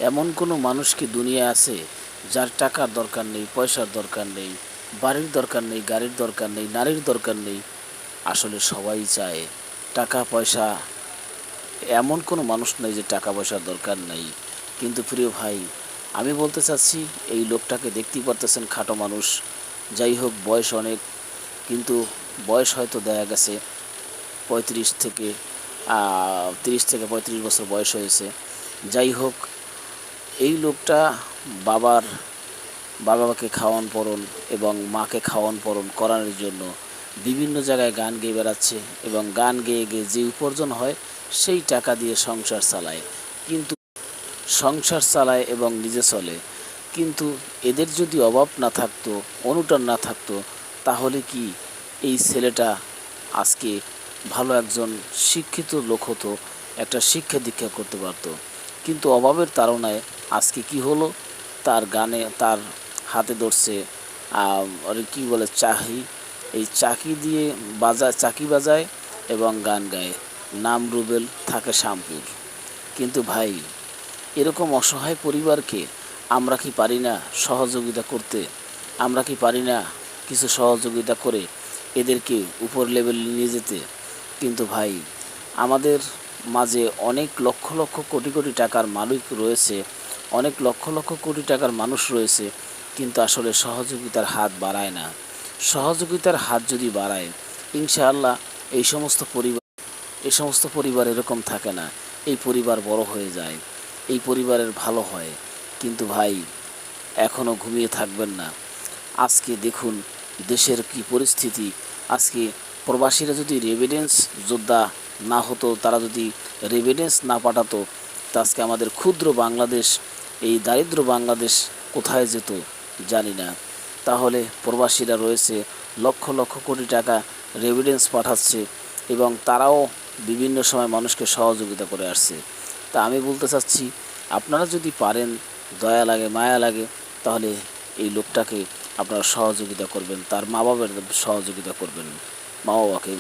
এমন কোনো মানুষ কি দুনিয়ায় আছে যার টাকার দরকার নেই, পয়সার দরকার নেই, বাড়ির দরকার নেই, গাড়ির দরকার নেই, নারীর দরকার নেই? আসলে সবাই চায় টাকা পয়সা। এমন কোনো মানুষ নেই যে টাকা পয়সার দরকার নেই। কিন্তু প্রিয় ভাই, আমি বলতে চাচ্ছি, এই লোকটাকে দেখতেই পারতেছেন, খাটো মানুষ। যাই হোক, বয়স অনেক, কিন্তু বয়স হয়তো দেখা গেছে 35 থেকে 30 থেকে 35 বছর বয়স হয়েছে। যাই হোক, এই লোকটা বাবার বাবাকে খাওয়ান পরন এবং মাকে খাওয়ান পরন করানোর জন্য বিভিন্ন জায়গায় গান গেয়ে বেড়াচ্ছে, এবং গান গেয়ে গেয়ে যে উপার্জন হয় সেই টাকা দিয়ে সংসার চালায়। কিন্তু সংসার চালায় এবং নিজে চলে। কিন্তু এদের যদি অভাব না থাকতো, অনুটান না থাকতো, তাহলে কি এই ছেলেটা আজকে ভালো একজন শিক্ষিত লোক হতো, একটা শিক্ষা দীক্ষা করতে পারতো? কিন্তু অভাবের তাড়নায় আজকে কি হলো, তার গানে তার হাতে ধরছে কী বলে, চাকি। এই চাকি দিয়ে চাকি বাজায় এবং গান গায়। নাম রুবেল, থাকে শ্যামপুর। কিন্তু ভাই, এরকম অসহায় পরিবারকে আমরা কি পারি না সহযোগিতা করতে? আমরা কি পারি না কিছু সহযোগিতা করে এদেরকে উপর লেভেলে নিয়ে যেতে? কিন্তু ভাই, আমাদের মাঝে অনেক লক্ষ লক্ষ কোটি কোটি টাকার মালিক রয়েছে, অনেক লক্ষ লক্ষ কোটি টাকার মানুষ রয়েছে, কিন্তু আসলে সহযোগিতার হাত বাড়ায় না। সহযোগিতার হাত যদি বাড়ায়, ইনশাআল্লাহ এই সমস্ত পরিবার এরকম থাকে না। এই পরিবার বড় হয়ে যায়, এই পরিবারের ভালো হয়। কিন্তু ভাই, এখনও ঘুমিয়ে থাকবেন না। আজকে দেখুন দেশের কি পরিস্থিতি। আজকে প্রবাসীরা যদি রেভিডেন্স যোদ্ধা না হতো, তারা যদি রেভিডেন্স না পাঠাতো, তা আজকে আমাদের ক্ষুদ্র বাংলাদেশ, এই দারিদ্র বাংলাদেশ কোথায় যেত জানি না। তাহলে প্রবাসীরা রয়েছে, লক্ষ লক্ষ কোটি টাকা রেভিডেন্স পাঠাচ্ছে, এবং তারাও বিভিন্ন সময় মানুষকে সহযোগিতা করে আসছে। তা আমি বলতে চাচ্ছি, আপনারা যদি পারেন, দয়া লাগে, মায়া লাগে, তাহলে এই লোকটাকে আপনারা সহযোগিতা করবেন, তার মা বাবার সহযোগিতা করবেন, মা বাবাকে